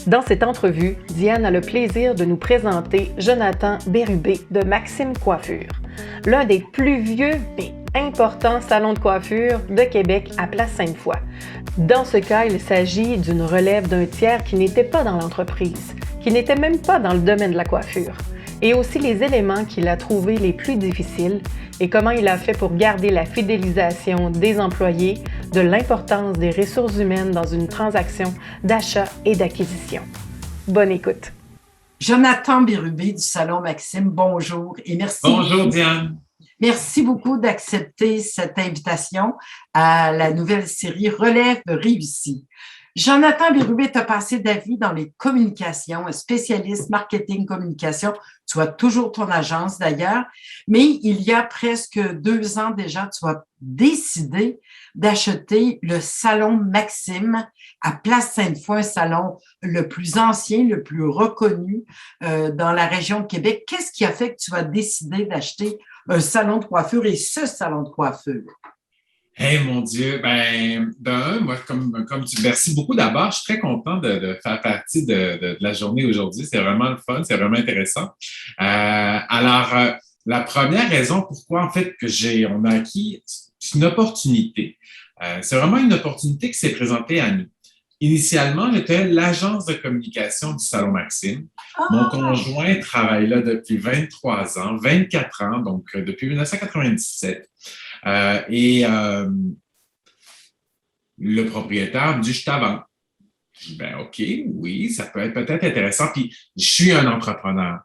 Dans cette entrevue, Diane a le plaisir de nous présenter Jonathan Bérubé de Maxime Coiffure, l'un des plus vieux et importants salons de coiffure de Québec à Place Sainte-Foy. Dans ce cas, il s'agit d'une relève d'un tiers qui n'était pas dans l'entreprise, qui n'était même pas dans le domaine de la coiffure, et aussi les éléments qu'il a trouvés les plus difficiles et comment il a fait pour garder la fidélisation des employés, de l'importance des ressources humaines dans une transaction d'achat et d'acquisition. Bonne écoute. Jonathan Bérubé du Salon Maxime, bonjour et merci. Bonjour Diane. Merci beaucoup d'accepter cette invitation à la nouvelle série Relève réussie. Jonathan Bérubé t'a passé d'avis dans les communications, spécialiste marketing communication. Tu as toujours ton agence d'ailleurs, mais il y a presque 2 ans déjà, tu as décidé d'acheter le salon Maxime à Place Sainte-Foy, un salon le plus ancien, le plus reconnu dans la région de Québec. Qu'est-ce qui a fait que tu as décidé d'acheter un salon de coiffure et ce salon de coiffure? Hey mon Dieu, moi, comme tu merci beaucoup d'abord. Je suis très content de faire partie de la journée aujourd'hui. C'est vraiment le fun, c'est vraiment intéressant. La première raison pourquoi, en fait, on a acquis, c'est une opportunité. C'est vraiment une opportunité qui s'est présentée à nous. Initialement, j'étais l'agence de communication du Salon Maxime. Mon conjoint travaille là depuis 23 ans, 24 ans, donc depuis 1997. Le propriétaire me dit, je t'avance. Je dis, OK, oui, ça peut être peut-être intéressant. Puis, je suis un entrepreneur.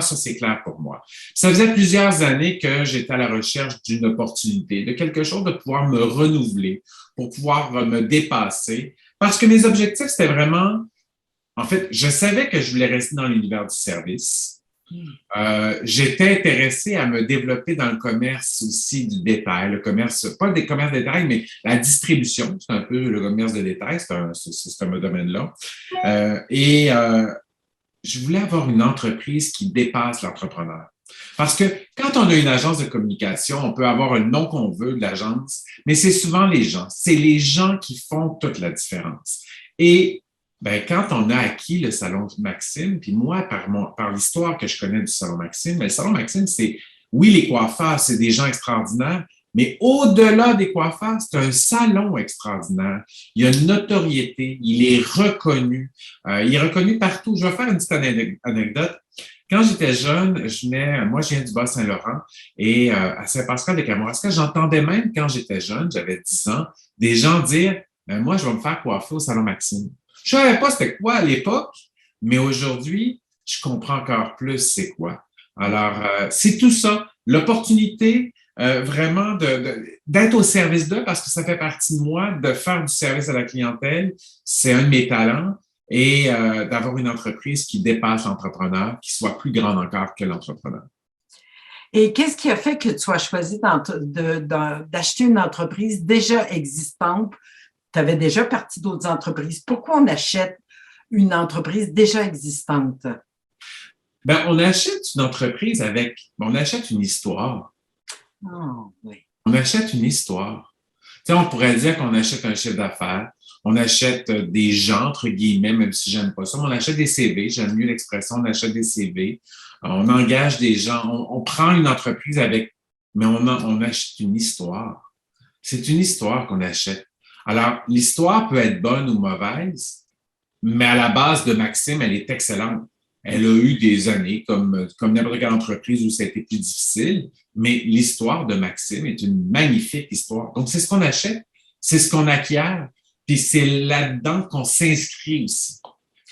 Ça, c'est clair pour moi. Ça faisait plusieurs années que j'étais à la recherche d'une opportunité, de quelque chose de pouvoir me renouveler, pour pouvoir me dépasser. Parce que mes objectifs, c'était vraiment, en fait, je savais que je voulais rester dans l'univers du service. J'étais intéressé à me développer dans le commerce aussi du détail, le commerce, pas le commerce de détail, mais la distribution, c'est un peu le commerce de détail, c'est un domaine-là. Je voulais avoir une entreprise qui dépasse l'entrepreneur. Parce que quand on a une agence de communication, on peut avoir le nom qu'on veut de l'agence, mais c'est souvent les gens. C'est les gens qui font toute la différence. Et quand on a acquis le Salon Maxime, puis moi, par l'histoire que je connais du Salon Maxime, le Salon Maxime, c'est, oui, les coiffeurs, c'est des gens extraordinaires, mais au-delà des coiffeurs, c'est un salon extraordinaire. Il y a une notoriété, il est reconnu. Il est reconnu partout. Je vais faire une petite anecdote. Quand j'étais jeune, je viens du Bas-Saint-Laurent et à Saint-Pascal-de-Kamouraska, j'entendais même quand j'étais jeune, j'avais 10 ans, des gens dire « Moi, je vais me faire coiffer au Salon Maxime ». Je ne savais pas c'était quoi à l'époque, mais aujourd'hui, je comprends encore plus c'est quoi. Alors, c'est tout ça, l'opportunité vraiment d'être au service d'eux parce que ça fait partie de moi, de faire du service à la clientèle, c'est un de mes talents et d'avoir une entreprise qui dépasse l'entrepreneur, qui soit plus grande encore que l'entrepreneur. Et qu'est-ce qui a fait que tu as choisi d'acheter une entreprise déjà existante? Tu avais déjà parti d'autres entreprises. Pourquoi on achète une entreprise déjà existante? On achète une entreprise on achète une histoire. Oui. On achète une histoire. Tu sais, on pourrait dire qu'on achète un chiffre d'affaires, on achète des gens, entre guillemets, même si j'aime pas ça, mais on achète des CV, j'aime mieux l'expression, on achète des CV, on engage des gens, on prend une entreprise mais on achète une histoire. C'est une histoire qu'on achète. Alors, l'histoire peut être bonne ou mauvaise, mais à la base de Maxime, elle est excellente. Elle a eu des années, comme n'importe quelle entreprise où ça a été plus difficile, mais l'histoire de Maxime est une magnifique histoire. Donc, c'est ce qu'on achète, c'est ce qu'on acquiert, puis c'est là-dedans qu'on s'inscrit aussi.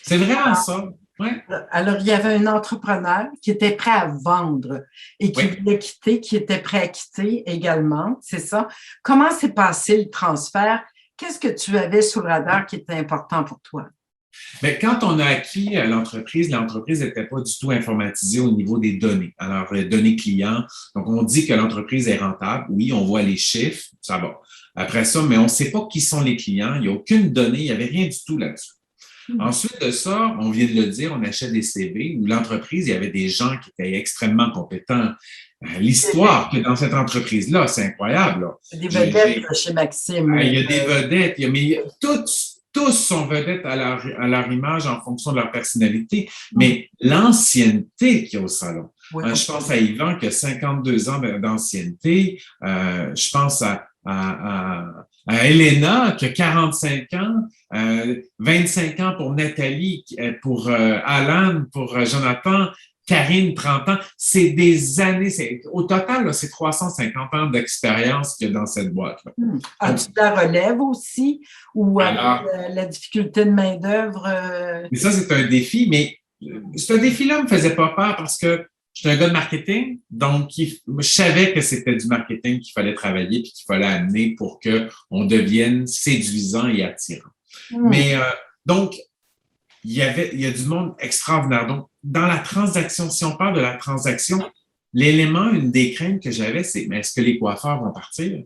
C'est vraiment ça. Ouais. Alors, il y avait un entrepreneur qui était prêt à vendre et qui voulait quitter, qui était prêt à quitter également, c'est ça. Comment s'est passé le transfert? Qu'est-ce que tu avais sur le radar qui était important pour toi? Mais quand on a acquis l'entreprise n'était pas du tout informatisée au niveau des données. Alors, les données clients, donc on dit que l'entreprise est rentable. Oui, on voit les chiffres, ça va. Après ça, mais on ne sait pas qui sont les clients. Il n'y a aucune donnée, il n'y avait rien du tout là-dessus. Ensuite de ça, on vient de le dire, on achète des CV où l'entreprise, il y avait des gens qui étaient extrêmement compétents. L'histoire que dans cette entreprise-là, c'est incroyable. Là. Des vedettes chez Maxime. Il y a des vedettes, mais tout tous sont vedettes à leur image en fonction de leur personnalité, mais l'ancienneté qu'il y a au salon. Oui. Je pense à Yvan qui a 52 ans d'ancienneté. Je pense à Elena qui a 45 ans, 25 ans pour Nathalie, pour Alan, pour Jonathan, Karine, 30 ans. C'est des années. Au total, là, c'est 350 ans d'expérience qu'il y a dans cette boîte-là. As-tu de la relève aussi ou Alors, la difficulté de main-d'œuvre? Mais ça, c'est un défi, mais ce défi-là ne me faisait pas peur parce que je suis un gars de marketing, donc je savais que c'était du marketing qu'il fallait travailler et qu'il fallait amener pour qu'on devienne séduisant et attirant. Mais donc, il y a du monde extraordinaire. Donc, dans la transaction, si on parle de la transaction, l'élément, une des craintes que j'avais, c'est mais est-ce que les coiffeurs vont partir?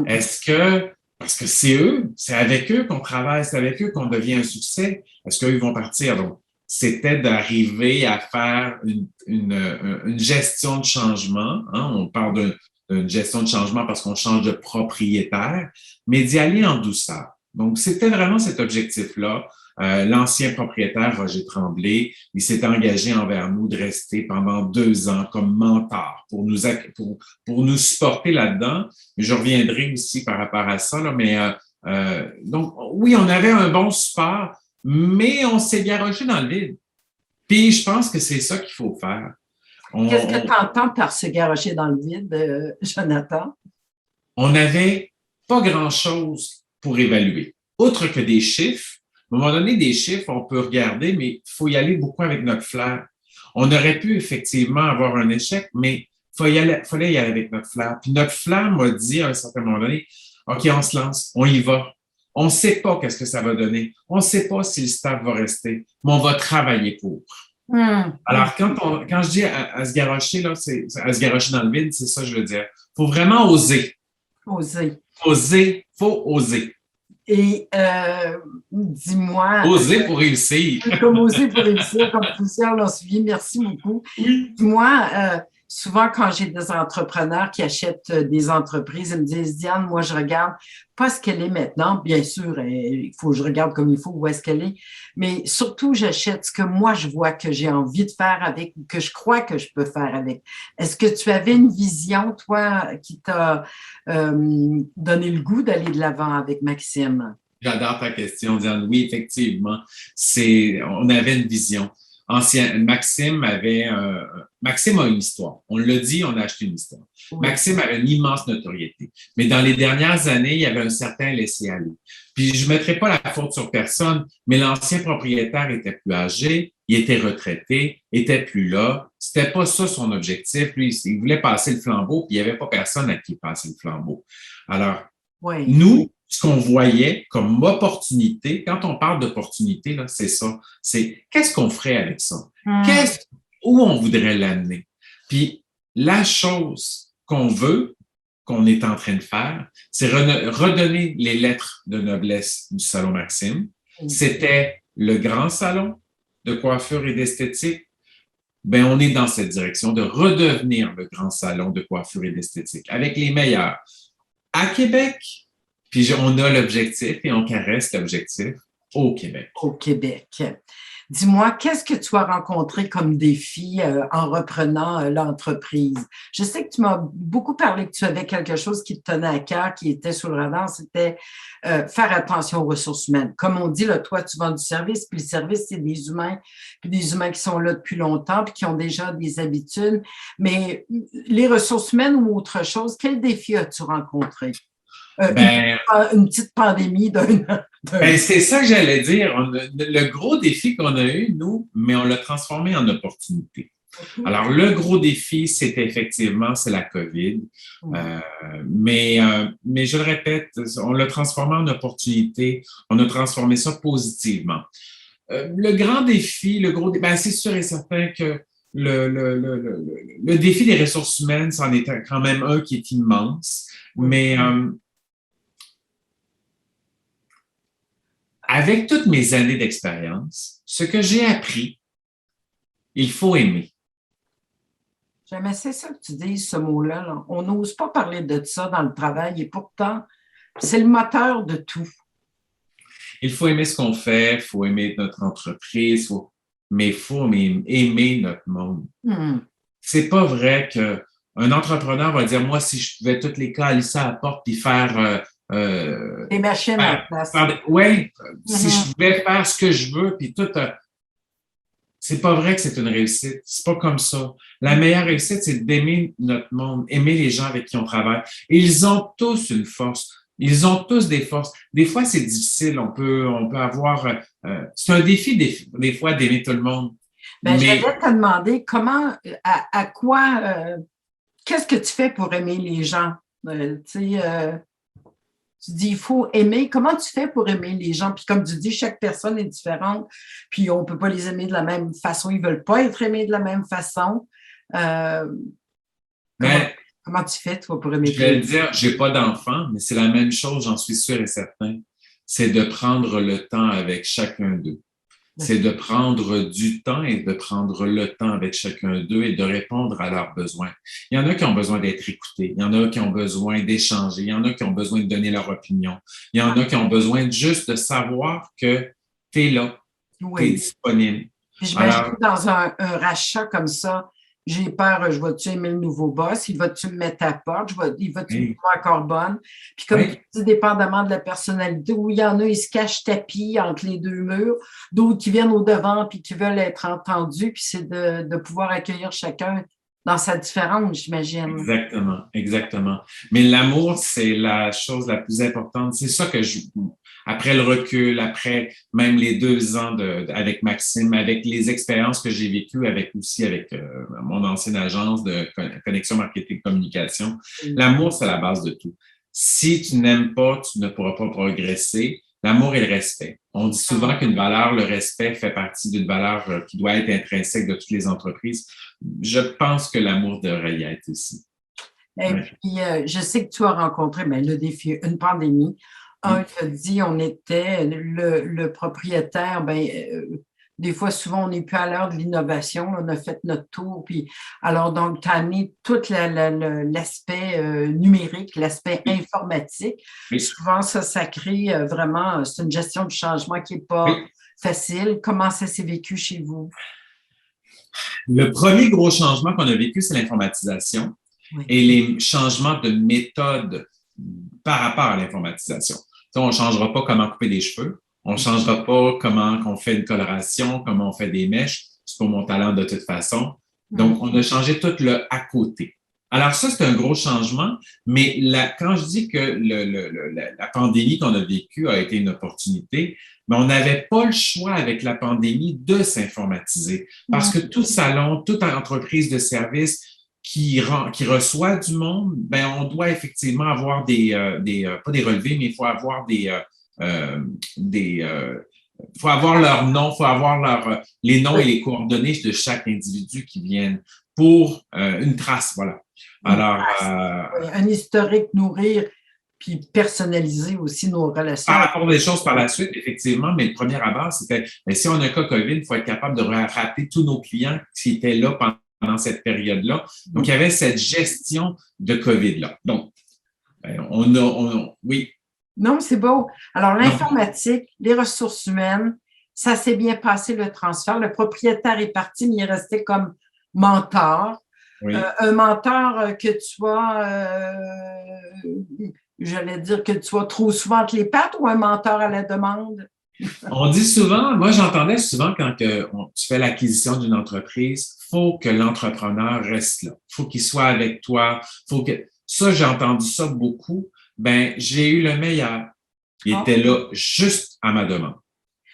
Parce que c'est eux, c'est avec eux qu'on travaille, c'est avec eux qu'on devient un succès. Est-ce qu'eux vont partir? Donc, c'était d'arriver à faire une gestion de changement. Hein? On parle d'une gestion de changement parce qu'on change de propriétaire, mais d'y aller en douceur. Donc, c'était vraiment cet objectif-là. L'ancien propriétaire, Roger Tremblay, il s'est engagé envers nous de rester pendant 2 ans comme mentor pour nous supporter là-dedans. Je reviendrai aussi par rapport à ça, là, mais donc, oui, on avait un bon support, mais on s'est garoché dans le vide. Puis, je pense que c'est ça qu'il faut faire. Qu'est-ce que tu entends par se garocher dans le vide, Jonathan? On n'avait pas grand-chose pour évaluer. Outre que des chiffres, à un moment donné, des chiffres, on peut regarder, mais il faut y aller beaucoup avec notre flair. On aurait pu effectivement avoir un échec, mais il fallait y aller avec notre flair. Puis notre flair m'a dit à un certain moment donné, OK, on se lance, on y va. On ne sait pas qu'est-ce que ça va donner. On ne sait pas si le staff va rester, mais on va travailler pour. Alors, quand je dis à se garocher, là, c'est à se garocher dans le vide, c'est ça que je veux dire. Il faut vraiment oser. Oser. Oser, il faut oser. Et dis-moi. Oser pour réussir. Comme oser pour réussir, comme plusieurs l'ont suivi. Merci beaucoup. Oui. Dis-moi, souvent quand j'ai des entrepreneurs qui achètent des entreprises, ils me disent, Diane, moi je regarde pas ce qu'elle est maintenant, bien sûr, il faut que je regarde comme il faut où est-ce qu'elle est, mais surtout j'achète ce que moi je vois que j'ai envie de faire avec ou que je crois que je peux faire avec. Est-ce que tu avais une vision, toi, qui t'a donné le goût d'aller de l'avant avec Maxime? J'adore ta question, Diane. Oui, effectivement, on avait une vision. Maxime a une histoire. On l'a dit, on a acheté une histoire. Oui. Maxime avait une immense notoriété. Mais dans les dernières années, il y avait un certain laisser-aller. Puis je ne mettrai pas la faute sur personne, mais l'ancien propriétaire était plus âgé, il était retraité, était plus là. C'était pas ça son objectif. Lui, il voulait passer le flambeau, puis il n'y avait pas personne à qui passer le flambeau. Alors, oui. Nous, ce qu'on voyait comme opportunité, quand on parle d'opportunité, là, c'est ça. C'est qu'est-ce qu'on ferait avec ça? Où on voudrait l'amener? Puis la chose qu'on veut, qu'on est en train de faire, c'est redonner les lettres de noblesse du Salon Maxime. C'était le grand salon de coiffure et d'esthétique. Ben, on est dans cette direction de redevenir le grand salon de coiffure et d'esthétique avec les meilleurs. À Québec, puis on a l'objectif et on caresse l'objectif au Québec. Au Québec. Dis-moi, qu'est-ce que tu as rencontré comme défi en reprenant l'entreprise? Je sais que tu m'as beaucoup parlé que tu avais quelque chose qui te tenait à cœur, qui était sous le radar, c'était faire attention aux ressources humaines. Comme on dit, là, toi, tu vends du service, puis le service, c'est des humains, puis des humains qui sont là depuis longtemps, puis qui ont déjà des habitudes. Mais les ressources humaines ou autre chose, quel défi as-tu rencontré? Une petite pandémie d'un an. C'est ça que j'allais dire. Le gros défi qu'on a eu, nous, mais on l'a transformé en opportunité. Alors, le gros défi, c'est la COVID. Mais je le répète, on l'a transformé en opportunité. On a transformé ça positivement. Le grand défi, c'est sûr et certain que le défi des ressources humaines, c'en est quand même un qui est immense. Mais avec toutes mes années d'expérience, ce que j'ai appris, il faut aimer. J'aimais ça que tu dises ce mot-là. Là. On n'ose pas parler de ça dans le travail et pourtant, c'est le moteur de tout. Il faut aimer ce qu'on fait, il faut aimer notre entreprise, mais il faut aimer notre monde. C'est pas vrai qu'un entrepreneur va dire, moi, si je pouvais toutes les cas aller ça à la porte puis faire des machines à la place. Oui, si je pouvais faire ce que je veux, puis tout. C'est pas vrai que c'est une réussite. C'est pas comme ça. La meilleure réussite, c'est d'aimer notre monde, aimer les gens avec qui on travaille. Et ils ont tous une force. Ils ont tous des forces. Des fois, c'est difficile. On peut avoir. C'est un défi des fois d'aimer tout le monde. Ben, je vais te demander comment, à quoi, qu'est-ce que tu fais pour aimer les gens? Tu dis, il faut aimer. Comment tu fais pour aimer les gens? Puis comme tu dis, chaque personne est différente. Puis on ne peut pas les aimer de la même façon. Ils ne veulent pas être aimés de la même façon. Comment tu fais, toi, pour aimer les gens? Je vais le dire, je n'ai pas d'enfant, mais c'est la même chose, j'en suis sûr et certain. C'est de prendre le temps avec chacun d'eux. C'est de prendre du temps et de prendre le temps avec chacun d'eux et de répondre à leurs besoins. Il y en a qui ont besoin d'être écoutés. Il y en a qui ont besoin d'échanger. Il y en a qui ont besoin de donner leur opinion. Il y en a qui ont besoin juste de savoir que tu es là, tu es disponible. Puis j'imagine que dans un rachat comme ça, j'ai peur, je vais-tu aimer le nouveau boss? Il va-tu me mettre à la porte? Il va-tu me voir encore bonne? Puis comme tu dis, dépendamment de la personnalité, où il y en a, ils se cachent tapis entre les deux murs, d'autres qui viennent au devant puis qui veulent être entendus, puis c'est de pouvoir accueillir chacun dans sa différence, j'imagine. Exactement. Mais l'amour, c'est la chose la plus importante. C'est ça que après le recul, après même les 2 ans avec Maxime, avec les expériences que j'ai vécues avec mon ancienne agence de connexion marketing communication, l'amour, c'est la base de tout. Si tu n'aimes pas, tu ne pourras pas progresser. L'amour et le respect. On dit souvent qu'une valeur, le respect, fait partie d'une valeur qui doit être intrinsèque de toutes les entreprises. Je pense que l'amour devrait y être aussi. Et puis, je sais que tu as rencontré le défi, une pandémie. Un te dit, on était le propriétaire, des fois, souvent, on n'est plus à l'heure de l'innovation. On a fait notre tour. Puis, alors, donc, tu as amené tout l'aspect numérique, l'aspect informatique. Souvent, ça crée vraiment, c'est une gestion du changement qui n'est pas facile. Comment ça s'est vécu chez vous? Le premier gros changement qu'on a vécu, c'est l'informatisation et les changements de méthode par rapport à l'informatisation. On ne changera pas comment couper des cheveux. On ne changera pas comment on fait une coloration, comment on fait des mèches. C'est pas mon talent de toute façon. Donc, on a changé tout le à côté. Alors ça, c'est un gros changement, mais quand je dis que la pandémie qu'on a vécue a été une opportunité, mais on n'avait pas le choix avec la pandémie de s'informatiser parce que tout salon, toute entreprise de service qui reçoit du monde, on doit effectivement avoir pas des relevés, mais il faut avoir faut avoir leur nom, faut avoir les noms et les coordonnées de chaque individu qui viennent pour une trace, voilà. Alors, un historique, nourrir, puis personnaliser aussi nos relations. Par rapport des choses par la suite, effectivement, mais le premier abord, c'était, si on a un cas COVID, il faut être capable de rappeler tous nos clients qui étaient là pendant cette période-là. Donc, il y avait cette gestion de COVID-là. Donc, oui. Non, c'est beau. Alors, l'informatique, les ressources humaines, ça s'est bien passé le transfert. Le propriétaire est parti, mais il est resté comme mentor. Oui. Un mentor que tu sois, j'allais dire que tu sois trop souvent entre les pattes ou un mentor à la demande? On dit souvent, moi j'entendais souvent quand tu fais l'acquisition d'une entreprise, il faut que l'entrepreneur reste là. Il faut qu'il soit avec toi. Ça, j'ai entendu ça beaucoup. J'ai eu le meilleur. Il était là juste à ma demande.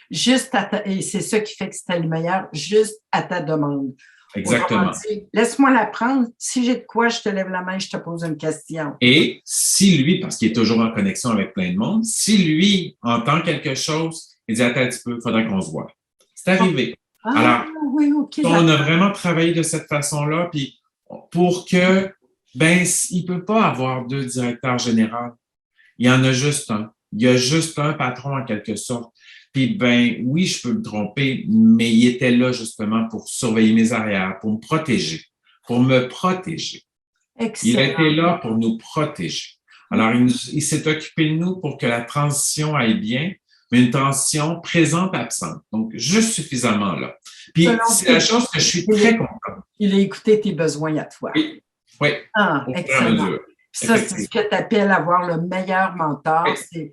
Et c'est ça qui fait que c'était le meilleur, juste à ta demande. Exactement. Laisse-moi la prendre. Si j'ai de quoi, je te lève la main, je te pose une question. Et si lui, parce qu'il est toujours en connexion avec plein de monde, si lui entend quelque chose, il dit attends un petit peu, il faudrait qu'on se voit. C'est arrivé. Alors, oui, okay, on a vraiment travaillé de cette façon-là, puis pour que, il peut pas avoir 2 directeurs généraux. Il y en a juste un. Il y a juste un patron en quelque sorte. Puis, oui, je peux me tromper, mais il était là justement pour surveiller mes arrières, pour me protéger, pour me protéger. Excellent. Il était là pour nous protéger. Alors, il s'est occupé de nous pour que la transition aille bien, mais une transition présente-absente. Donc, juste suffisamment là. Puis, Selon c'est la chose que je suis très content. Il a écouté tes besoins à toi. Oui, oui, Ah, au fur et à excellent. mesure. Ça, c'est ce que tu appelles avoir le meilleur mentor. Oui.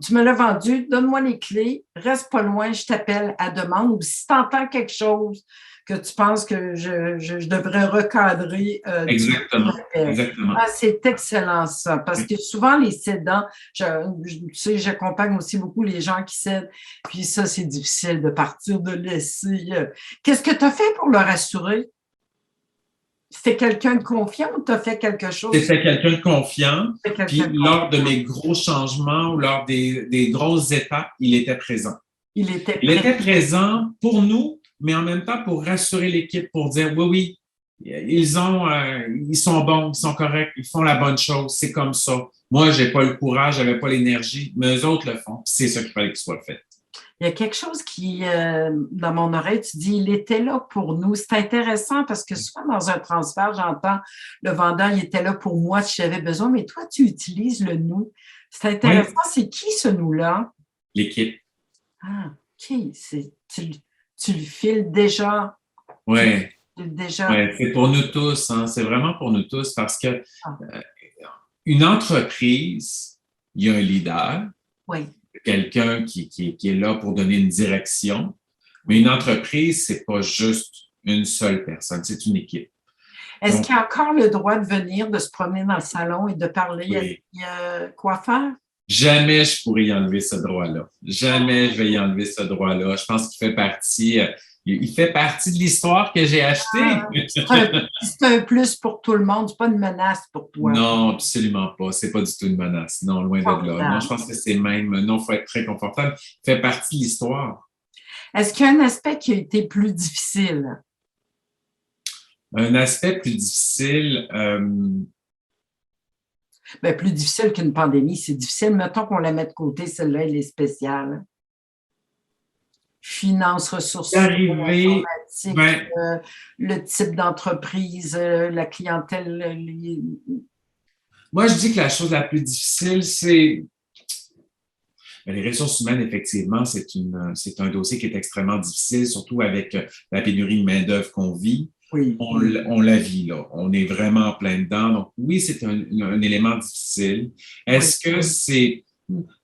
Tu me l'as vendu, donne-moi les clés, reste pas loin, je t'appelle à demande. Ou si tu entends quelque chose que tu penses que je devrais recadrer, Exactement, tu m'appelles. exactement. Ah, c'est excellent ça, parce que souvent les cédants, tu sais, j'accompagne aussi beaucoup les gens qui cèdent, puis ça, c'est difficile de partir, de laisser. Qu'est-ce que tu as fait pour le rassurer? C'était quelqu'un de confiant ou tu as fait quelque chose? C'était quelqu'un de confiant. C'était quelqu'un Puis de confiant. lors de mes gros changements ou lors des grosses étapes, il était présent. Il était Il était prêt. présent pour nous, mais en même temps pour rassurer l'équipe, pour dire oui, ils sont bons, ils sont corrects, ils font la bonne chose, c'est comme ça. Moi, j'ai pas le courage, j'avais pas l'énergie, mais eux autres le font. C'est ça qu'il fallait qu'il soit fait. Il y a quelque chose qui, dans mon oreille, tu dis, il était là pour nous. C'est intéressant parce que souvent dans un transfert, j'entends le vendeur, il était là pour moi si j'avais besoin, mais toi, tu utilises le nous. C'est intéressant. Oui. C'est qui ce nous-là? L'équipe. Ah, OK. Tu le files déjà. Oui. Déjà. Ouais, c'est pour nous tous, hein. C'est vraiment pour nous tous parce que Ah. une entreprise, il y a un leader, Oui. quelqu'un qui est là pour donner une direction, mais une entreprise, c'est pas juste une seule personne, c'est une équipe. Est-ce Donc, qu'il y a encore le droit de venir, de se promener dans le salon et de parler oui. à quoi faire? Jamais je pourrais y enlever ce droit-là. Jamais je vais y enlever ce droit-là. Je pense qu'il fait partie de l'histoire que j'ai achetée. C'est un plus pour tout le monde, c'est pas une menace pour toi. Non, absolument pas. C'est pas du tout une menace. Non, loin de là. Non, je pense que c'est même, non, il faut être très confortable. Il fait partie de l'histoire. Est-ce qu'il y a un aspect qui a été plus difficile? Un aspect plus difficile, Bien, plus difficile qu'une pandémie, c'est difficile. Mettons qu'on la met de côté, celle-là, elle est spéciale. Finances, ressources d'arriver, informatiques, le type d'entreprise, la clientèle. Moi, je dis que la chose la plus difficile, c'est les ressources humaines, effectivement, c'est un dossier qui est extrêmement difficile, surtout avec la pénurie de main-d'œuvre qu'on vit. Oui. On la vit là. On est vraiment en plein dedans. Donc, oui, c'est un élément difficile. Est-ce que c'est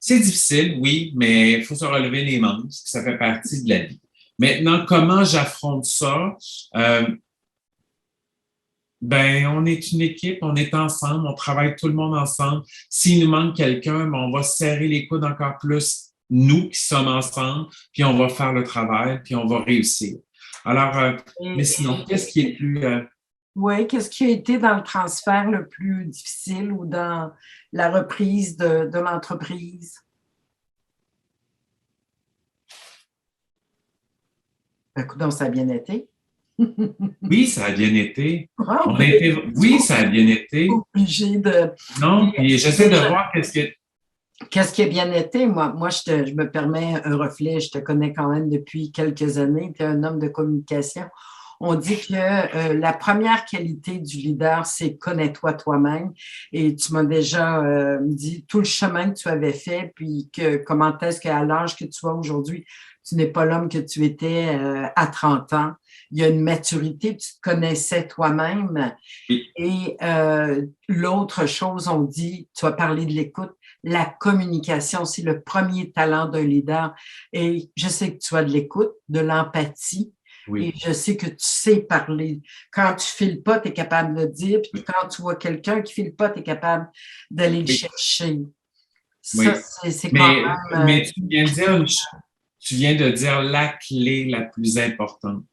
difficile? Oui, mais il faut se relever les manches. Ça fait partie de la vie. Maintenant, comment j'affronte ça? On est une équipe, on est ensemble, on travaille tout le monde ensemble. S'il nous manque quelqu'un, on va serrer les coudes encore plus, nous qui sommes ensemble, puis on va faire le travail, puis on va réussir. Alors, mais sinon, qu'est-ce qui est plus... Oui, qu'est-ce qui a été dans le transfert le plus difficile ou dans la reprise de l'entreprise? Donc, ça a bien été. Oui, ça a bien été. Ah, oui, ça a bien été. Obligé de... Non, puis j'essaie de voir Qu'est-ce qui a bien été? Moi je me permets un reflet, je te connais quand même depuis quelques années, tu es un homme de communication. On dit que la première qualité du leader, c'est connais-toi toi-même. Et tu m'as déjà dit tout le chemin que tu avais fait, puis comment est-ce qu'à l'âge que tu as aujourd'hui, tu n'es pas l'homme que tu étais à 30 ans. Il y a une maturité, tu te connaissais toi-même. Oui. Et l'autre chose, on dit, tu as parlé de l'écoute, la communication, c'est le premier talent d'un leader. Et je sais que tu as de l'écoute, de l'empathie. Oui. Et je sais que tu sais parler. Quand tu files pas, tu es capable de le dire. Puis quand tu vois quelqu'un qui file pas, tu es capable d'aller le chercher. Ça, c'est quand même... Mais tu viens de dire la clé la plus importante.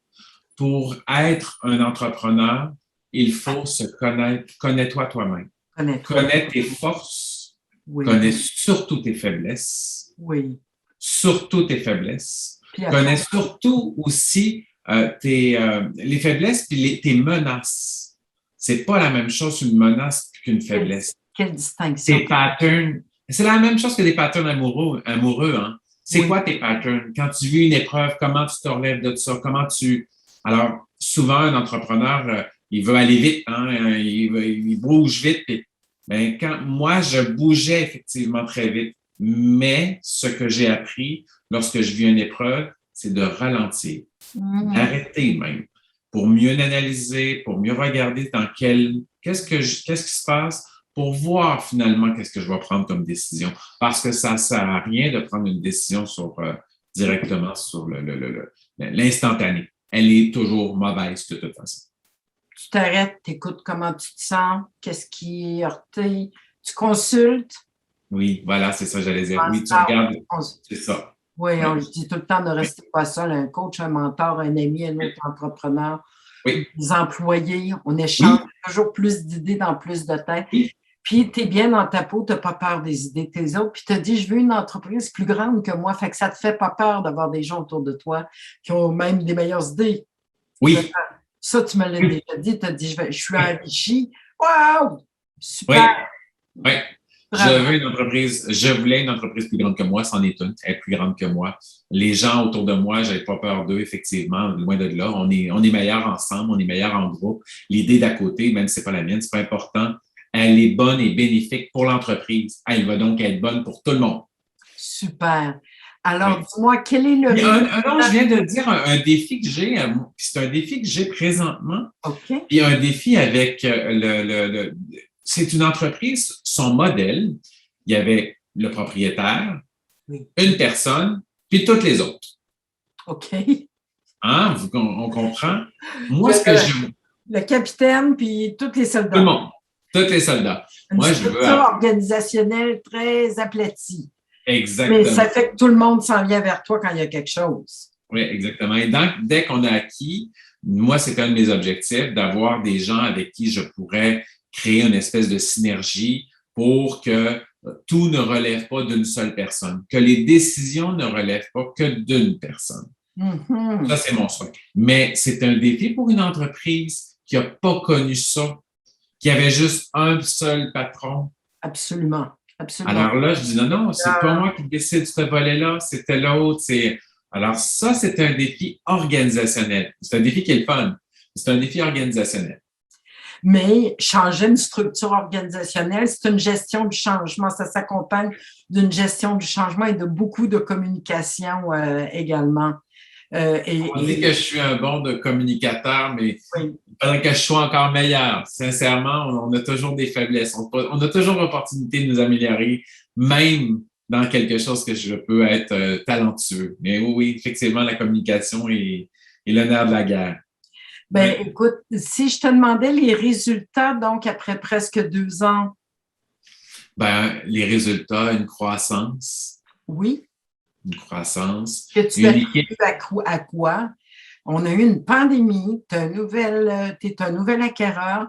Pour être un entrepreneur, il faut se connaître. Connais-toi toi-même. Connais tes forces. Oui. Connais surtout tes faiblesses. Oui. Surtout tes faiblesses. Puis après, connais surtout aussi les faiblesses et tes menaces. C'est pas la même chose une menace qu'une faiblesse. Quelle distinction? Tes patterns, c'est la même chose que des patterns amoureux, hein. C'est Oui. quoi tes patterns? Quand tu vis une épreuve, comment tu te relèves de ça? Alors, souvent, un entrepreneur, il veut aller vite, hein? Il bouge vite. Quand moi, je bougeais effectivement très vite. Mais ce que j'ai appris lorsque je vis une épreuve, c'est de ralentir, d'arrêter même, pour mieux analyser, pour mieux regarder qu'est-ce qui se passe, pour voir finalement qu'est-ce que je vais prendre comme décision. Parce que ça ne sert à rien de prendre une décision directement sur l'instantané. Elle est toujours mauvaise de toute façon. Tu t'arrêtes, tu écoutes comment tu te sens, qu'est-ce qui est heurté, tu consultes. Oui, voilà, c'est ça, j'allais dire. Oui, tu regardes, c'est ça. Oui, on le dit tout le temps, ne restez pas seul, un coach, un mentor, un ami, un autre entrepreneur, des employés, on échange toujours plus d'idées dans plus de têtes. Puis, tu es bien dans ta peau, tu n'as pas peur des idées de tes autres. Puis, tu as dit, je veux une entreprise plus grande que moi. Fait que ça ne te fait pas peur d'avoir des gens autour de toi qui ont même des meilleures idées. Oui. Ça, tu me l'as déjà dit. Tu as dit, je suis enrichi. Wow! Super! Oui. Je voulais une entreprise plus grande que moi, c'en est une, elle est plus grande que moi. Les gens autour de moi, j'avais pas peur d'eux, effectivement, loin de là. On est meilleurs ensemble, on est meilleurs en groupe. L'idée d'à côté, même si c'est pas la mienne, c'est pas important. Elle est bonne et bénéfique pour l'entreprise. Elle va donc être bonne pour tout le monde. Super. Alors, dis-moi, quel est le résultat? Je viens de dire un défi que j'ai, c'est un défi que j'ai présentement. OK. Puis un défi avec c'est une entreprise, son modèle, il y avait le propriétaire, une personne, puis toutes les autres. OK. Hein? On comprend? Moi, le capitaine, puis tous les soldats. Tout le monde. Tous les soldats. Une structure organisationnelle très aplatie. Exactement. Mais ça fait que tout le monde s'en vient vers toi quand il y a quelque chose. Oui, exactement. Et donc, dès qu'on a acquis, moi, c'est un de mes objectifs, d'avoir des gens avec qui je pourrais créer une espèce de synergie pour que tout ne relève pas d'une seule personne, que les décisions ne relèvent pas que d'une personne. Mm-hmm. Ça, c'est mon souhait. Mais c'est un défi pour une entreprise qui n'a pas connu ça, qui avait juste un seul patron. Absolument. Absolument. Alors là, je dis non, c'est pas moi qui décide ce volet-là, c'était l'autre. Alors ça, c'est un défi organisationnel. C'est un défi qui est le fun. C'est un défi organisationnel. Mais changer une structure organisationnelle, c'est une gestion du changement. Ça s'accompagne d'une gestion du changement et de beaucoup de communication également. On dit que je suis un bon communicateur, mais il faudrait que je sois encore meilleur. Sincèrement, on a toujours des faiblesses. On a toujours l'opportunité de nous améliorer, même dans quelque chose que je peux être talentueux. Mais oui, effectivement, la communication est le nerf de la guerre. Ben, écoute, si je te demandais les résultats, donc, après presque 2 ans. Ben, les résultats, une croissance. Oui. Une croissance. Que tu attribues à quoi? On a eu une pandémie, tu es un nouvel acquéreur.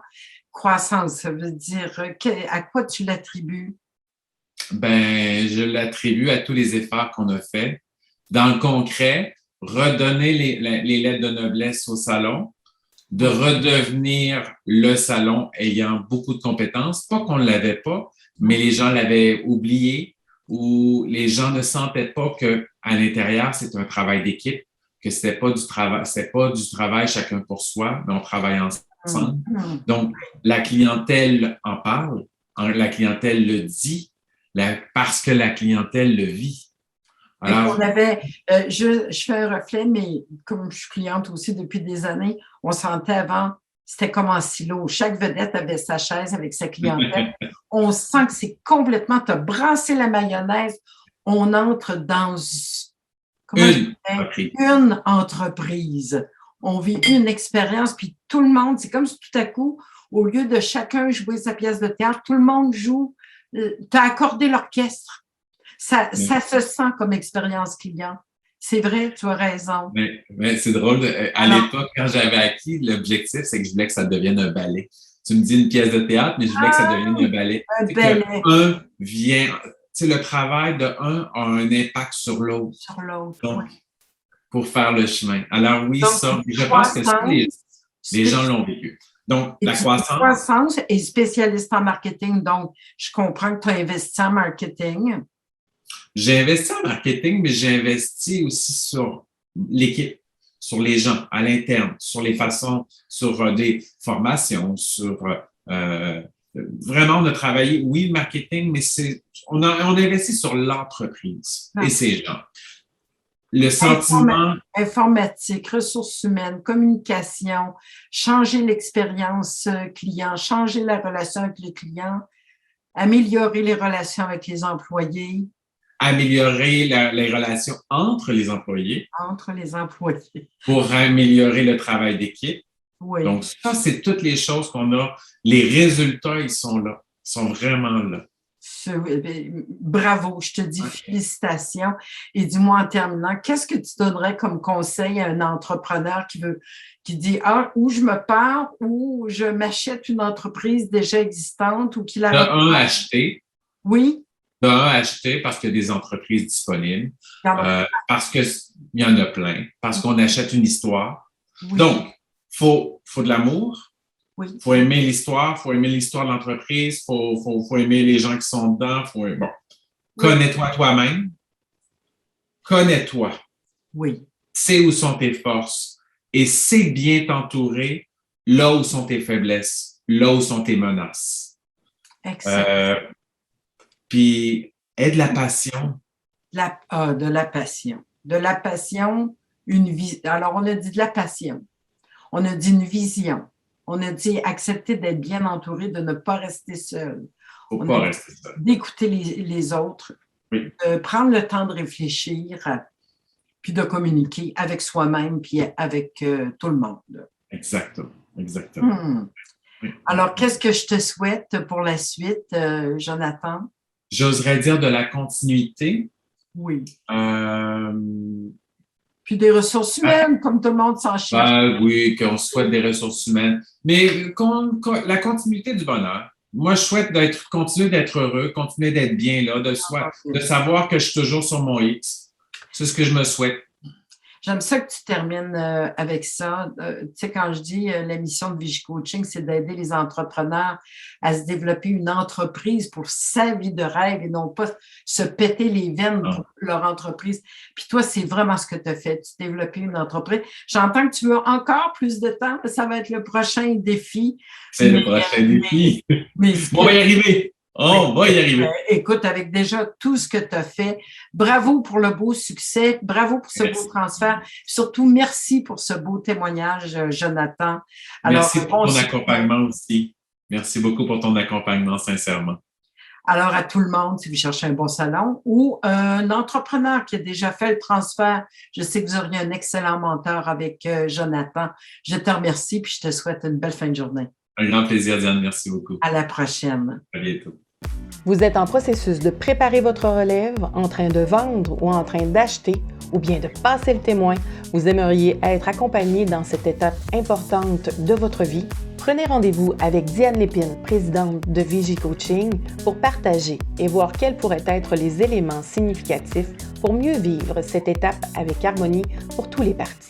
Croissance, ça veut dire, à quoi tu l'attribues? Ben, je l'attribue à tous les efforts qu'on a faits. Dans le concret, redonner les lettres de noblesse au salon, de redevenir le salon ayant beaucoup de compétences. Pas qu'on ne l'avait pas, mais les gens l'avaient oublié ou les gens ne sentaient pas qu'à l'intérieur, c'est un travail d'équipe, que c'était pas du travail chacun pour soi, mais on travaille ensemble. Donc, la clientèle en parle, la clientèle le dit, parce que la clientèle le vit. Alors, je fais un reflet, mais comme je suis cliente aussi depuis des années, on sentait avant, c'était comme en silo. Chaque vedette avait sa chaise avec sa clientèle. On sent que c'est complètement, tu as brassé la mayonnaise. On entre dans une entreprise. On vit une expérience, puis tout le monde, c'est comme si tout à coup, au lieu de chacun jouer sa pièce de théâtre, tout le monde joue. Tu as accordé l'orchestre. Ça se sent comme expérience client. C'est vrai, tu as raison. Mais c'est drôle. À l'époque, quand j'avais acquis, l'objectif, c'est que je voulais que ça devienne un ballet. Tu me dis une pièce de théâtre, mais je voulais que ça devienne un ballet. Un ballet. Un vient, le travail de un a un impact sur l'autre. Sur l'autre. Donc, pour faire le chemin. Alors oui, donc, ça, je pense que ça, les gens l'ont vécu. Donc, la croissance est spécialiste en marketing, donc je comprends que tu as investi en marketing. J'ai investi en marketing, mais j'ai investi aussi sur l'équipe, sur les gens à l'interne, sur les façons, sur des formations, sur vraiment, on a travaillé, oui, le marketing, mais on investit sur l'entreprise et ses gens. Le sentiment... Informatique, ressources humaines, communication, changer l'expérience client, changer la relation avec le client, améliorer les relations avec les employés. Améliorer les relations entre les employés. Entre les employés. Pour améliorer le travail d'équipe. Oui. Donc, ça, c'est toutes les choses qu'on a. Les résultats, ils sont là. Ils sont vraiment là. Bravo, je te dis félicitations. Et dis-moi en terminant, qu'est-ce que tu donnerais comme conseil à un entrepreneur qui dit où je me pars ou je m'achète une entreprise déjà existante ou qui la acheter. Oui. Acheter parce qu'il y a des entreprises disponibles, parce qu'il y en a plein, parce qu'on achète une histoire. Oui. Donc, faut de l'amour. Oui. Faut aimer l'histoire, faut aimer l'histoire de l'entreprise, faut aimer les gens qui sont dedans. Connais-toi toi-même. Connais-toi. Oui. Sais où sont tes forces et sais bien t'entourer là où sont tes faiblesses, là où sont tes menaces. Excellent. Puis, aie de la passion. De la passion. De la passion, une vie. Alors, on a dit de la passion. On a dit une vision. On a dit accepter d'être bien entouré, de ne pas rester seul. Il ne faut pas rester seul. D'écouter les autres, oui. De prendre le temps de réfléchir, puis de communiquer avec soi-même, puis avec tout le monde. Exactement. Oui. Alors, qu'est-ce que je te souhaite pour la suite, Jonathan? J'oserais dire de la continuité. Oui. Puis des ressources humaines, comme tout le monde s'en cherche. Oui, qu'on souhaite des ressources humaines. Mais la continuité du bonheur. Moi, je souhaite continuer d'être heureux, continuer d'être bien là, de savoir que je suis toujours sur mon X. C'est ce que je me souhaite. J'aime ça que tu termines avec ça. Tu sais, quand je dis la mission de VigiCoaching, c'est d'aider les entrepreneurs à se développer une entreprise pour sa vie de rêve et non pas se péter les veines pour leur entreprise. Puis toi, c'est vraiment ce que tu as fait. Tu as développé une entreprise. J'entends que tu veux encore plus de temps. Ça va être le prochain défi. C'est le prochain défi. On va y arriver. On va y arriver. Écoute, avec déjà tout ce que tu as fait, bravo pour le beau succès, bravo pour ce beau transfert. Surtout, merci pour ce beau témoignage, Jonathan. Alors, merci pour ton accompagnement aussi. Merci beaucoup pour ton accompagnement, sincèrement. Alors, à tout le monde, si vous cherchez un bon salon ou un entrepreneur qui a déjà fait le transfert, je sais que vous auriez un excellent mentor avec Jonathan. Je te remercie puis je te souhaite une belle fin de journée. Un grand plaisir, Diane. Merci beaucoup. À la prochaine. À bientôt. Vous êtes en processus de préparer votre relève, en train de vendre ou en train d'acheter, ou bien de passer le témoin, vous aimeriez être accompagné dans cette étape importante de votre vie? Prenez rendez-vous avec Diane Lépine, présidente de VigiCoaching, pour partager et voir quels pourraient être les éléments significatifs pour mieux vivre cette étape avec harmonie pour tous les parties.